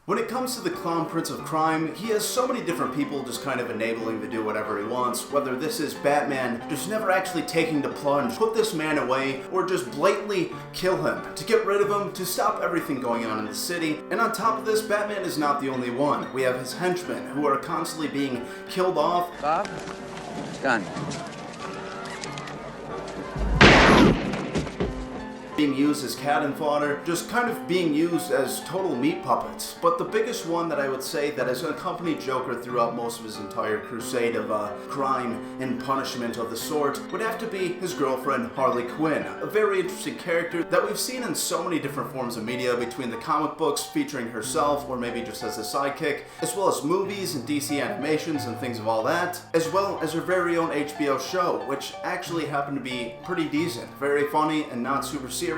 When it comes to the Clown Prince of Crime, he has so many different people just kind of enabling to do whatever he wants, whether this is Batman just never actually taking the plunge, put this man away, or just blatantly kill him, to get rid of him, to stop everything going on in the city. And on top of this, Batman is not the only one. We have his henchmen, who are constantly being killed off. Bob? It's done. Being used as cannon fodder, just kind of being used as total meat puppets. But the biggest one that I would say that has accompanied Joker throughout most of his entire crusade of crime and punishment of the sort would have to be his girlfriend, Harley Quinn. A very interesting character that we've seen in so many different forms of media, between the comic books featuring herself, or maybe just as a sidekick, as well as movies and DC animations and things of all that, as well as her very own HBO show, which actually happened to be pretty decent, very funny and not super serious.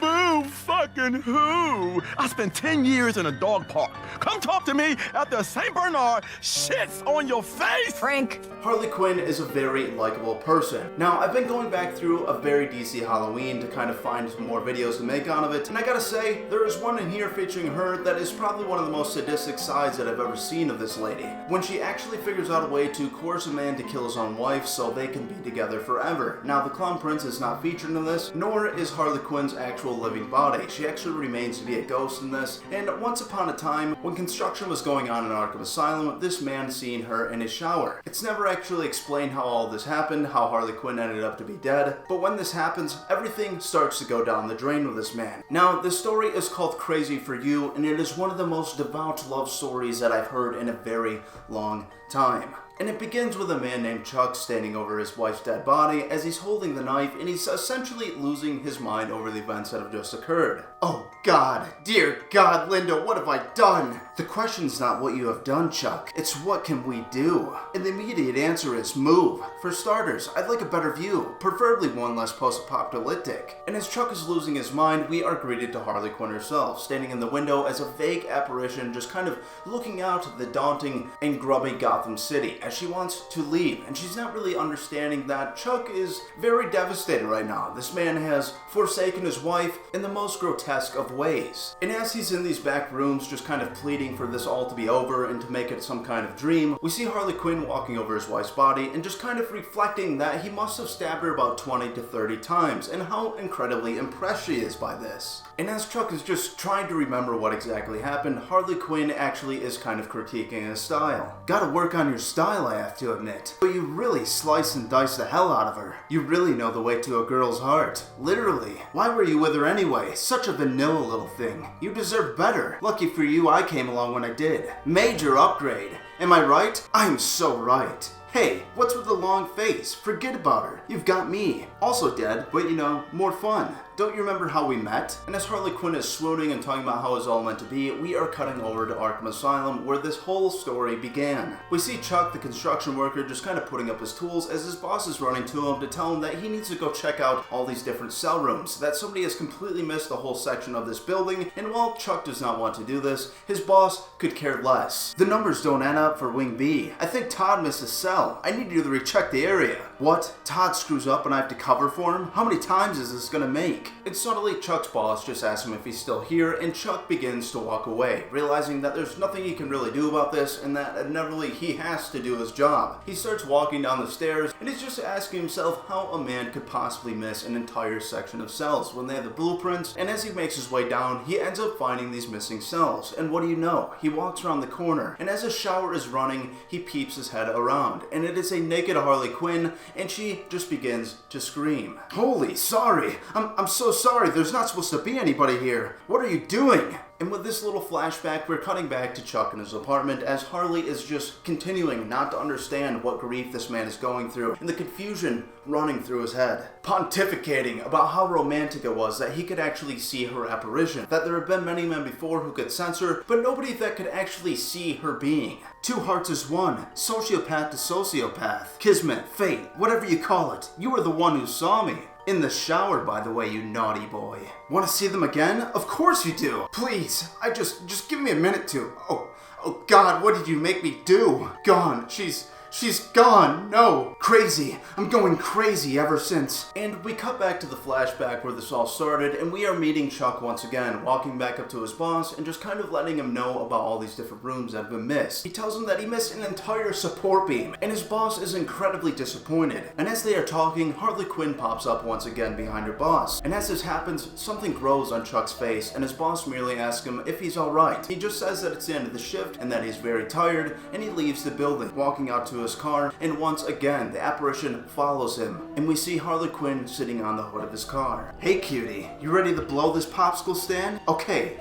Boo fucking who? I spent 10 years in a dog park. Come talk to me after St. Bernard shits on your face! Frank! Harley Quinn is a very likable person. Now, I've been going back through a very DC Halloween to kind of find some more videos to make out of it, and I gotta say, there is one in here featuring her that is probably one of the most sadistic sides that I've ever seen of this lady. When she actually figures out a way to coerce a man to kill his own wife so they can be together forever. Now, the Clown Prince is not featured in this, nor is Harley Quinn's actual living body. She actually remains to be a ghost in this, and once upon a time, when construction was going on in Arkham Asylum, this man seen her in his shower. It's never actually explained how all this happened, how Harley Quinn ended up to be dead, but when this happens, everything starts to go down the drain with this man. Now, this story is called Crazy for You, and it is one of the most devout love stories that I've heard in a very long time. And it begins with a man named Chuck standing over his wife's dead body as he's holding the knife, and he's essentially losing his mind over the events that have just occurred. Oh God, dear God, Linda, what have I done? The question's not what you have done, Chuck. It's what can we do? And the immediate answer is move. For starters, I'd like a better view, preferably one less post-apocalyptic. And as Chuck is losing his mind, we are greeted to Harley Quinn herself, standing in the window as a vague apparition just kind of looking out at the daunting and grubby Gotham City as she wants to leave, and she's not really understanding that Chuck is very devastated right now. This man has forsaken his wife in the most grotesque of ways. And as he's in these back rooms just kind of pleading for this all to be over and to make it some kind of dream, we see Harley Quinn walking over his wife's body and just kind of reflecting that he must have stabbed her about 20 to 30 times and how incredibly impressed she is by this. And as Chuck is just trying to remember what exactly happened, Harley Quinn actually is kind of critiquing his style. Gotta work on your style, I have to admit. But you really slice and dice the hell out of her. You really know the way to a girl's heart. Literally. Why were you with her anyway? Such a vanilla little thing. You deserve better. Lucky for you, I came along when I did. Major upgrade. Am I right? I'm so right. Hey, what's with the long face? Forget about her. You've got me. Also dead, but you know, more fun. Don't you remember how we met? And as Harley Quinn is swooning and talking about how it's all meant to be, we are cutting over to Arkham Asylum, where this whole story began. We see Chuck, the construction worker, just kind of putting up his tools as his boss is running to him to tell him that he needs to go check out all these different cell rooms, that somebody has completely missed the whole section of this building, and while Chuck does not want to do this, his boss could care less. The numbers don't add up for Wing B. I think Todd missed a cell. I need you to recheck the area. What? Todd screws up and I have to cover for him? How many times is this gonna make? And suddenly Chuck's boss just asks him if he's still here, and Chuck begins to walk away, realizing that there's nothing he can really do about this and that inevitably he has to do his job. He starts walking down the stairs and he's just asking himself how a man could possibly miss an entire section of cells when they have the blueprints, and as he makes his way down, he ends up finding these missing cells. And what do you know? He walks around the corner, and as a shower is running, he peeps his head around, and it is a naked Harley Quinn, and she just begins to scream. Holy sorry! I'm so sorry, there's not supposed to be anybody here. What are you doing? And with this little flashback, we're cutting back to Chuck in his apartment as Harley is just continuing not to understand what grief this man is going through and the confusion running through his head. Pontificating about how romantic it was that he could actually see her apparition, that there have been many men before who could sense her, but nobody that could actually see her being. Two hearts as one, sociopath to sociopath, kismet, fate, whatever you call it. You were the one who saw me. In the shower, by the way, you naughty boy. Want to see them again? Of course you do. Please, just give me a minute to. Oh God, what did you make me do? Gone. She's She's gone. No. Crazy. I'm going crazy ever since. And we cut back to the flashback where this all started, and we are meeting Chuck once again, walking back up to his boss and just kind of letting him know about all these different rooms that have been missed. He tells him that he missed an entire support beam, and his boss is incredibly disappointed. And as they are talking, Harley Quinn pops up once again behind her boss. And as this happens, something grows on Chuck's face, and his boss merely asks him if he's alright. He just says that it's the end of the shift and that he's very tired, and he leaves the building, walking out to his car, and once again, the apparition follows him, and we see Harley Quinn sitting on the hood of his car. Hey cutie, you ready to blow this popsicle stand? Okay,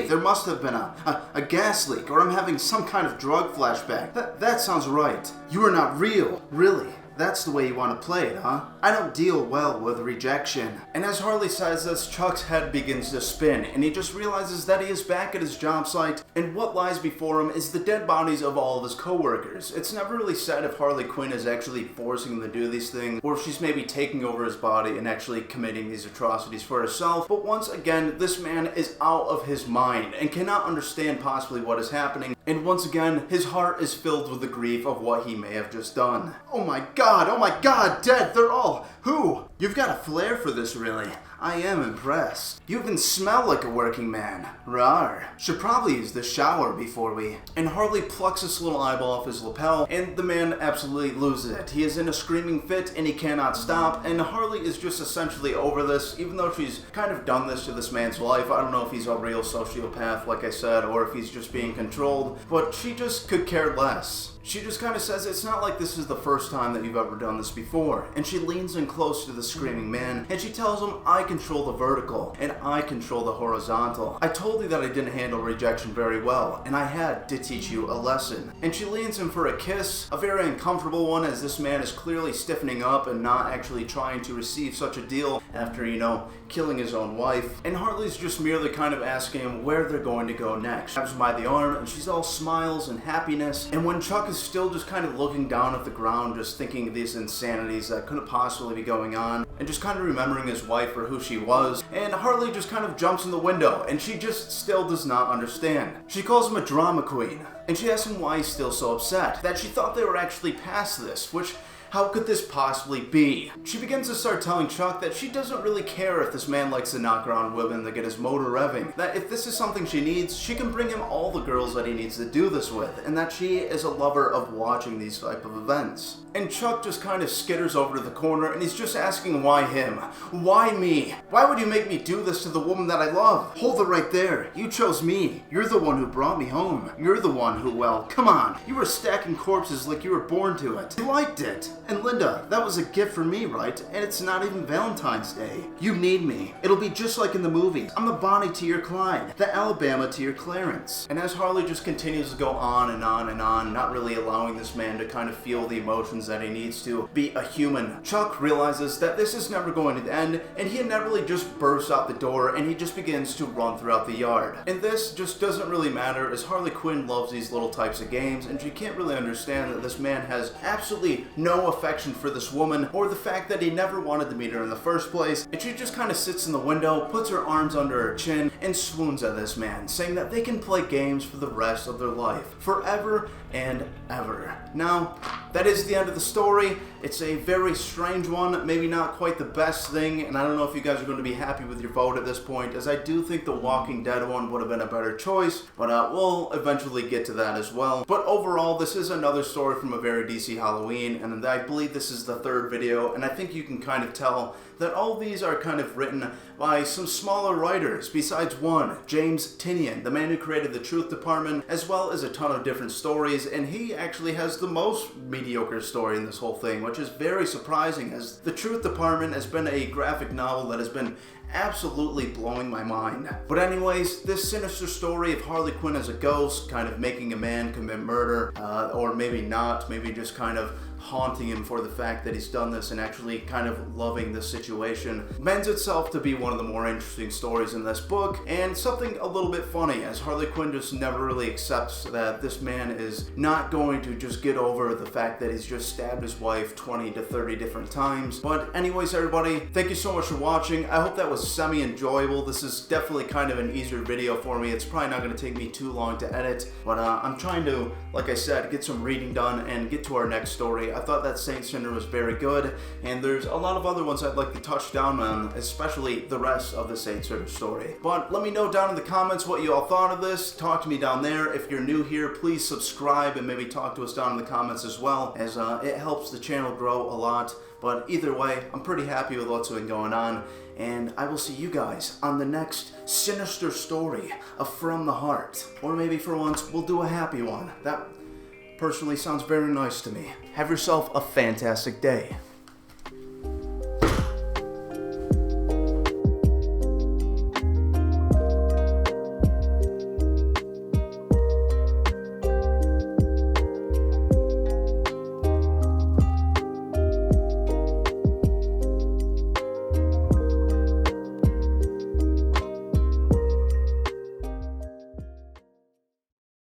there must have been a gas leak, or I'm having some kind of drug flashback. That sounds right. You are not real, really. That's the way you want to play it, huh? I don't deal well with rejection. And as Harley says this, Chuck's head begins to spin, and he just realizes that he is back at his job site, and what lies before him is the dead bodies of all of his co-workers. It's never really said if Harley Quinn is actually forcing him to do these things, or if she's maybe taking over his body and actually committing these atrocities for herself, but once again, this man is out of his mind, and cannot understand possibly what is happening, and once again, his heart is filled with the grief of what he may have just done. Oh my god, dead, they're all... Who? You've got a flair for this, really. I am impressed. You even smell like a working man. Rawr. Should probably use the shower before we... And Harley plucks this little eyeball off his lapel, and the man absolutely loses it. He is in a screaming fit, and he cannot stop, and Harley is just essentially over this, even though she's kind of done this to this man's life. I don't know if he's a real sociopath, like I said, or if he's just being controlled, but she just could care less. She just kind of says it's not like this is the first time that you've ever done this before, and she leans in close to the screaming man, and she tells him, I control the vertical, and I control the horizontal. I told you that I didn't handle rejection very well, and I had to teach you a lesson. And she leans him for a kiss, a very uncomfortable one, as this man is clearly stiffening up and not actually trying to receive such a deal after, killing his own wife. And Harley's just merely kind of asking him where they're going to go next. She grabs him by the arm, and she's all smiles and happiness, and when Chuck is still just kind of looking down at the ground, just thinking of these insanities that couldn't possibly be going on, and just kind of remembering his wife for who she was, and Harley just kind of jumps in the window, and she just still does not understand. She calls him a drama queen, and she asks him why he's still so upset, that she thought they were actually past this, which... How could this possibly be? She begins to start telling Chuck that she doesn't really care if this man likes to knock around women to get his motor revving. That if this is something she needs, she can bring him all the girls that he needs to do this with, and that she is a lover of watching these type of events. And Chuck just kind of skitters over to the corner, and he's just asking why him? Why me? Why would you make me do this to the woman that I love? Hold it right there. You chose me. You're the one who brought me home. You're the one who, well, come on. You were stacking corpses like you were born to it. You liked it. And Linda, that was a gift for me, right? And it's not even Valentine's Day. You need me. It'll be just like in the movies. I'm the Bonnie to your Clyde, the Alabama to your Clarence. And as Harley just continues to go on and on and on, not really allowing this man to kind of feel the emotions that he needs to be a human, Chuck realizes that this is never going to end, and he inevitably just bursts out the door, and he just begins to run throughout the yard. And this just doesn't really matter, as Harley Quinn loves these little types of games, and she can't really understand that this man has absolutely no affection for this woman, or the fact that he never wanted to meet her in the first place, and she just kind of sits in the window, puts her arms under her chin, and swoons at this man, saying that they can play games for the rest of their life, forever and ever. Now, that is the end of the story. It's a very strange one, maybe not quite the best thing, and I don't know if you guys are going to be happy with your vote at this point, as I do think the Walking Dead one would have been a better choice, but we'll eventually get to that as well. But overall, this is another story from a very DC Halloween, and I believe this is the third video, and I think you can kind of tell that all these are kind of written by some smaller writers, besides one, James Tynion, the man who created the Truth Department, as well as a ton of different stories, and he actually has the most mediocre story in this whole thing, which is very surprising, as the Truth Department has been a graphic novel that has been absolutely blowing my mind. But anyways, this sinister story of Harley Quinn as a ghost, kind of making a man commit murder, or maybe not, maybe just kind of haunting him for the fact that he's done this and actually kind of loving the situation, lends itself to be one of the more interesting stories in this book, and something a little bit funny, as Harley Quinn just never really accepts that this man is not going to just get over the fact that he's just stabbed his wife 20 to 30 different times. But anyways, everybody, thank you so much for watching. I hope that was was semi-enjoyable. This is definitely kind of an easier video for me. It's probably not going to take me too long to edit, but I'm trying to, like I said, get some reading done and get to our next story. I thought that Saint Cinder was very good, and there's a lot of other ones I'd like to touch down on, especially the rest of the Saint Cinder story. But let me know down in the comments what you all thought of this. Talk to me down there. If you're new here, please subscribe and maybe talk to us down in the comments as well, as it helps the channel grow a lot. But either way, I'm pretty happy with what's been going on, and I will see you guys on the next sinister story of From the Heart. Or maybe for once, we'll do a happy one. That personally sounds very nice to me. Have yourself a fantastic day.